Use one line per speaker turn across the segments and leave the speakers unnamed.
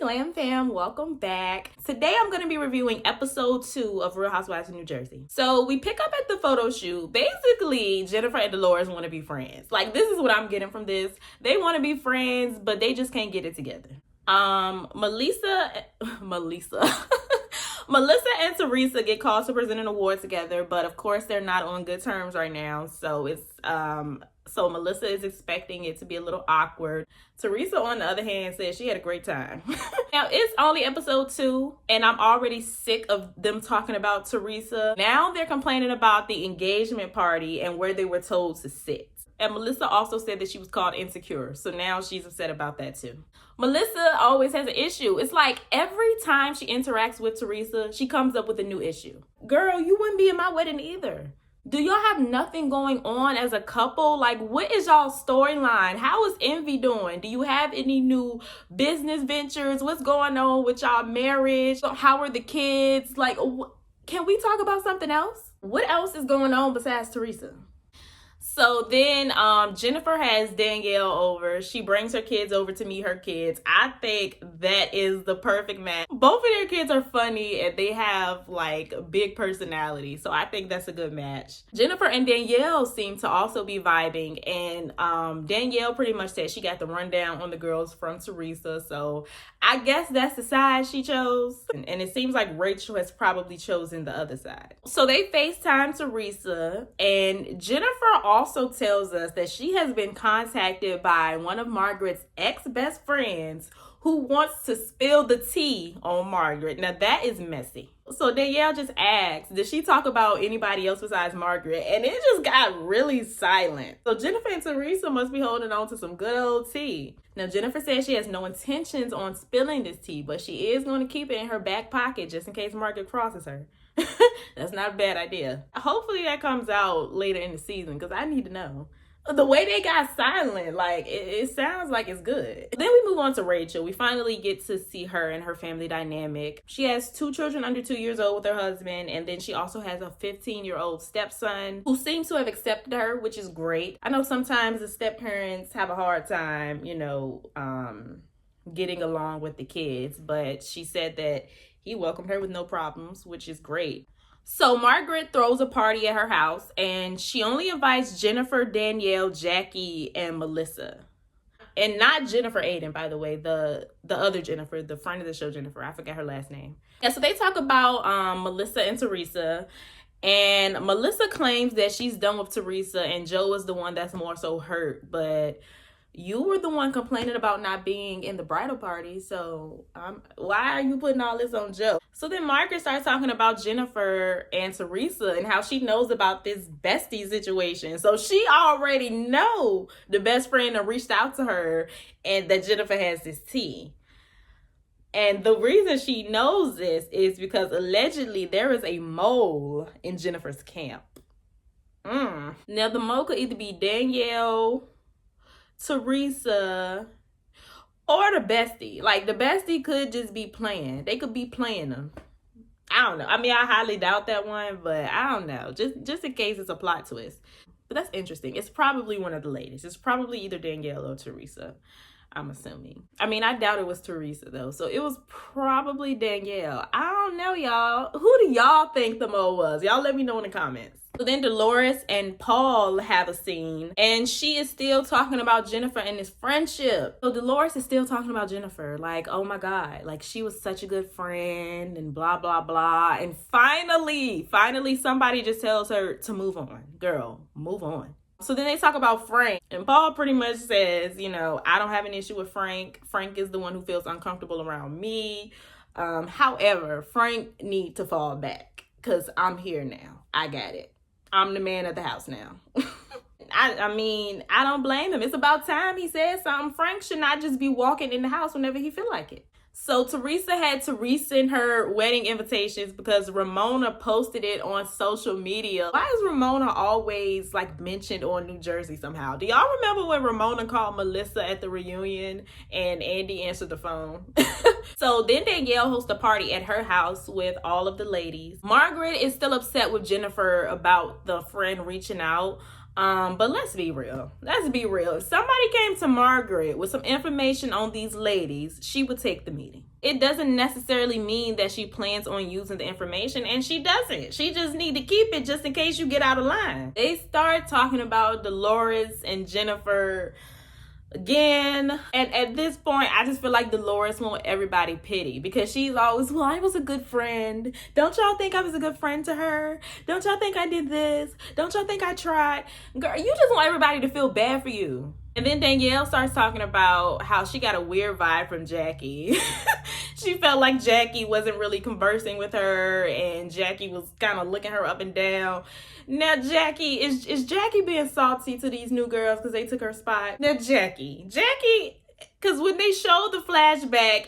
Glam Fam, welcome back. Today I'm going to be reviewing episode 2 of Real Housewives of New Jersey. So we pick up at the photo shoot. Basically, Jennifer and Dolores want to be friends. Like, this is what I'm getting from this. They want to be friends, but they just can't get it together. Melissa and Teresa get called to present an award together, but of course they're not on good terms right now. So so Melissa is expecting it to be a little awkward. Teresa, on the other hand, says she had a great time. Now, it's only episode 2, and I'm already sick of them talking about Teresa. Now they're complaining about the engagement party and where they were told to sit. And Melissa also said that she was called insecure. So now she's upset about that too. Melissa always has an issue. It's like every time she interacts with Teresa, she comes up with a new issue. Girl, you wouldn't be in my wedding either. Do y'all have nothing going on as a couple? Like, what is y'all's storyline? How is Envy doing? Do you have any new business ventures? What's going on with y'all marriage? How are the kids? Like, can we talk about something else? What else is going on besides Teresa? So then Jennifer has Danielle over. She brings her kids over to meet her kids. I think that is the perfect match. Both of their kids are funny and they have like big personality. So I think that's a good match. Jennifer and Danielle seem to also be vibing. And Danielle pretty much said she got the rundown on the girls from Teresa. So I guess that's the side she chose. And it seems like Rachel has probably chosen the other side. So they FaceTime Teresa, and Jennifer also tells us that she has been contacted by one of Margaret's ex-best friends who wants to spill the tea on Margaret. Now that is messy. So Danielle just asks, did she talk about anybody else besides Margaret? And it just got really silent. So Jennifer and Teresa must be holding on to some good old tea. Now Jennifer says she has no intentions on spilling this tea, but she is going to keep it in her back pocket just in case Margaret crosses her. That's not a bad idea. Hopefully that comes out later in the season because I need to know. The way they got silent, like, it sounds like it's good. Then we move on to Rachel. We finally get to see her and her family dynamic. She has 2 children under 2 years old with her husband, and then she also has a 15-year-old stepson who seems to have accepted her, which is great. I know sometimes the step-parents have a hard time, getting along with the kids, but she said that he welcomed her with no problems, which is great. So Margaret throws a party at her house, and she only invites Jennifer, Danielle, Jackie, and Melissa. And not Jennifer Aiden, by the way, the other Jennifer, the friend of the show Jennifer. I forgot her last name. Yeah, so they talk about Melissa and Teresa. And Melissa claims that she's done with Teresa, and Joe is the one that's more so hurt. But you were the one complaining about not being in the bridal party, so why are you putting all this on Joe? So then Margaret starts talking about Jennifer and Teresa and how she knows about this bestie situation. So she already know the best friend reached out to her and that Jennifer has this tea. And the reason she knows this is because allegedly there is a mole in Jennifer's camp. Now the mole could either be Danielle, Teresa, or the bestie. Like, the bestie could just be playing. They could be playing them. I don't know. I mean, I highly doubt that one, but I don't know. Just in case it's a plot twist. But that's interesting. It's probably one of the ladies. It's probably either Danielle or Teresa, I'm assuming. I mean, I doubt it was Teresa, though. So it was probably Danielle. I don't know, y'all. Who do y'all think the mole was? Y'all let me know in the comments. So then Dolores and Paul have a scene, and she is still talking about Jennifer and this friendship. So Dolores is still talking about Jennifer, like, oh my God, like she was such a good friend and blah, blah, blah. And finally somebody just tells her to move on. Girl, move on. So then they talk about Frank, and Paul pretty much says, I don't have an issue with Frank. Frank is the one who feels uncomfortable around me. However, Frank need to fall back because I'm here now. I got it. I'm the man of the house now. I mean, I don't blame him. It's about time he said something. Frank should not just be walking in the house whenever he feel like it. So Teresa had to resend her wedding invitations because Ramona posted it on social media. Why is Ramona always like mentioned on New Jersey somehow? Do y'all remember when Ramona called Melissa at the reunion and Andy answered the phone? So then Danielle hosts a party at her house with all of the ladies. Margaret is still upset with Jennifer about the friend reaching out. But let's be real. Let's be real. If somebody came to Margaret with some information on these ladies, she would take the meeting. It doesn't necessarily mean that she plans on using the information, and she doesn't. She just need to keep it just in case you get out of line. They start talking about Dolores and Jennifer again, and at this point I just feel like Dolores want everybody pity, because she's always, well, I was a good friend, don't y'all think I was a good friend to her, don't y'all think I did this, don't y'all think I tried? Girl, you just want everybody to feel bad for you. And then Danielle starts talking about how she got a weird vibe from Jackie. She felt like Jackie wasn't really conversing with her, and Jackie was kind of looking her up and down. Now, Jackie, is Jackie being salty to these new girls because they took her spot? Now, Jackie, because when they showed the flashback,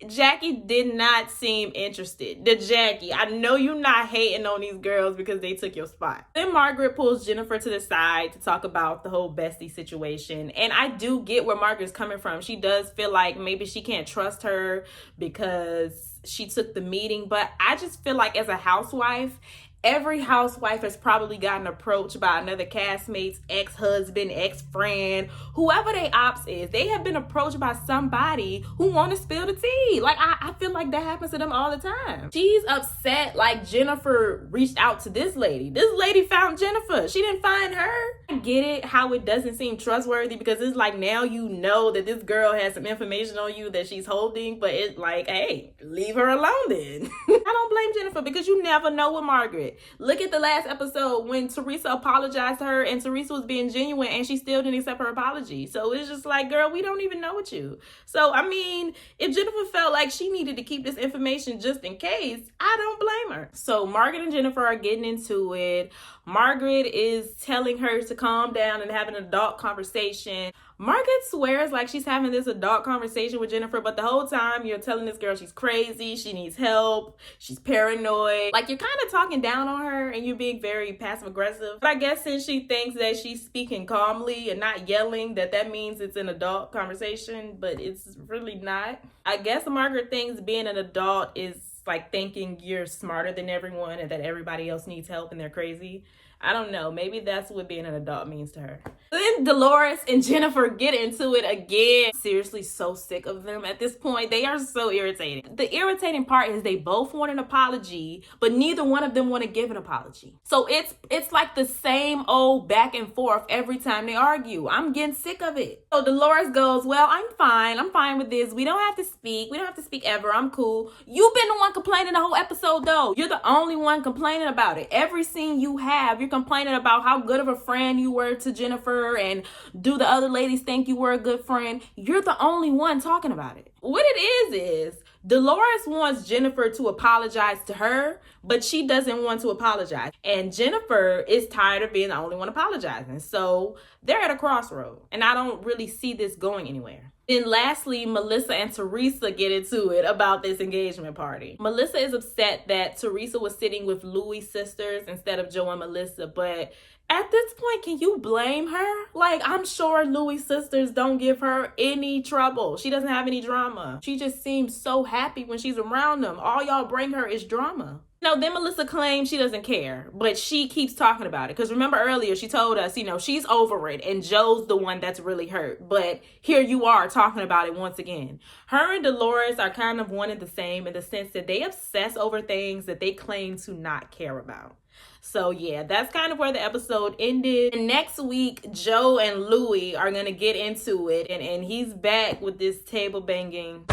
Jackie did not seem interested. The Jackie, I know you're not hating on these girls because they took your spot. Then Margaret pulls Jennifer to the side to talk about the whole bestie situation. And I do get where Margaret's coming from. She does feel like maybe she can't trust her because she took the meeting. But I just feel like as a housewife, every housewife has probably gotten approached by another castmate's ex-husband, ex-friend, whoever they ops is. They have been approached by somebody who want to spill the tea. Like, I feel like that happens to them all the time. She's upset like Jennifer reached out to this lady. This lady found Jennifer. She didn't find her. I get it, how it doesn't seem trustworthy, because it's like now you know that this girl has some information on you that she's holding, but it's like, hey, leave her alone then. I don't blame Jennifer, because you never know with Margaret. Look at the last episode when Teresa apologized to her, and Teresa was being genuine and she still didn't accept her apology. So it's just like, girl, we don't even know what you. So, I mean, if Jennifer felt like she needed to keep this information just in case, I don't blame her. So Margaret and Jennifer are getting into it. Margaret is telling her to calm down and have an adult conversation. Margaret swears like she's having this adult conversation with Jennifer, but the whole time you're telling this girl she's crazy, she needs help, she's paranoid. Like, you're kind of talking down on her and you're being very passive aggressive. But I guess since she thinks that she's speaking calmly and not yelling, that means it's an adult conversation, but it's really not. I guess Margaret thinks being an adult is like thinking you're smarter than everyone and that everybody else needs help and they're crazy. I don't know. Maybe that's what being an adult means to her. Then Dolores and Jennifer get into it again. Seriously, so sick of them at this point. They are so irritating. The irritating part is they both want an apology, but neither one of them want to give an apology. So it's like the same old back and forth every time they argue. I'm getting sick of it. So Dolores goes, well, I'm fine with this. We don't have to speak ever. I'm cool. You've been the one complaining the whole episode though. You're the only one complaining about it. Every scene you have, you're complaining about how good of a friend you were to Jennifer, and do the other ladies think you were a good friend? You're the only one talking about it. What it is Dolores wants Jennifer to apologize to her, but she doesn't want to apologize. And Jennifer is tired of being the only one apologizing. So they're at a crossroad, and I don't really see this going anywhere. Then lastly, Melissa and Teresa get into it about this engagement party. Melissa is upset that Teresa was sitting with Louis' sisters instead of Joe and Melissa, but at this point, can you blame her? Like, I'm sure Louis' sisters don't give her any trouble. She doesn't have any drama. She just seems so happy when she's around them. All y'all bring her is drama. Then Melissa claims she doesn't care, but she keeps talking about it. Because remember earlier, she told us, she's over it and Joe's the one that's really hurt. But here you are talking about it once again. Her and Dolores are kind of one and the same in the sense that they obsess over things that they claim to not care about. So yeah, that's kind of where the episode ended. And next week, Joe and Louis are going to get into it. And he's back with this table banging.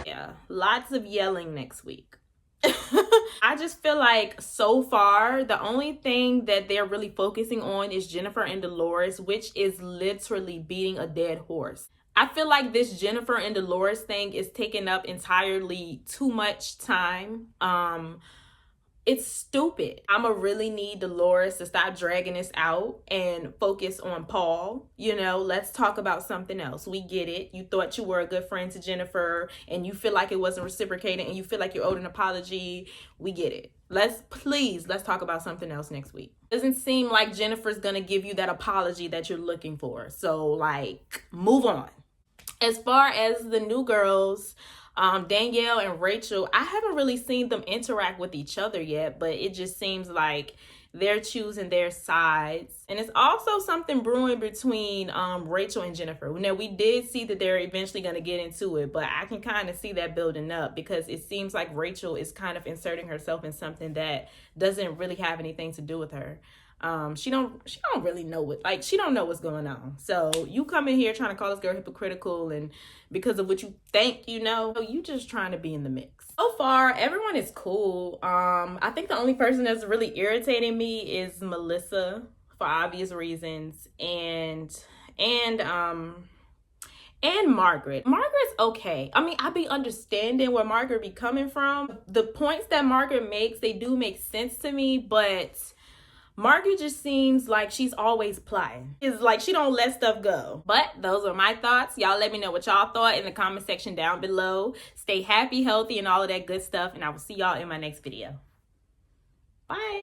Yeah, lots of yelling next week. I just feel like so far, the only thing that they're really focusing on is Jennifer and Dolores, which is literally beating a dead horse. I feel like this Jennifer and Dolores thing is taking up entirely too much time. It's stupid. I'ma really need Dolores to stop dragging this out and focus on Paul. Let's talk about something else. We get it. You thought you were a good friend to Jennifer and you feel like it wasn't reciprocated and you feel like you're owed an apology. We get it. Let's talk about something else next week. Doesn't seem like Jennifer's gonna give you that apology that you're looking for. So move on. As far as the new girls, Danielle and Rachel, I haven't really seen them interact with each other yet, but it just seems like they're choosing their sides. And it's also something brewing between Rachel and Jennifer. Now, we did see that they're eventually going to get into it, but I can kind of see that building up because it seems like Rachel is kind of inserting herself in something that doesn't really have anything to do with her. She don't really know she don't know what's going on. So you come in here trying to call this girl hypocritical, and because of what you think you just trying to be in the mix. So far, everyone is cool. I think the only person that's really irritating me is Melissa for obvious reasons, and Margaret. Margaret's okay. I mean, I be understanding where Margaret be coming from. The points that Margaret makes, they do make sense to me, but Margaret just seems like she's always plotting. It's like she don't let stuff go. But those are my thoughts. Y'all let me know what y'all thought in the comment section down below. Stay happy, healthy, and all of that good stuff. And I will see y'all in my next video. Bye.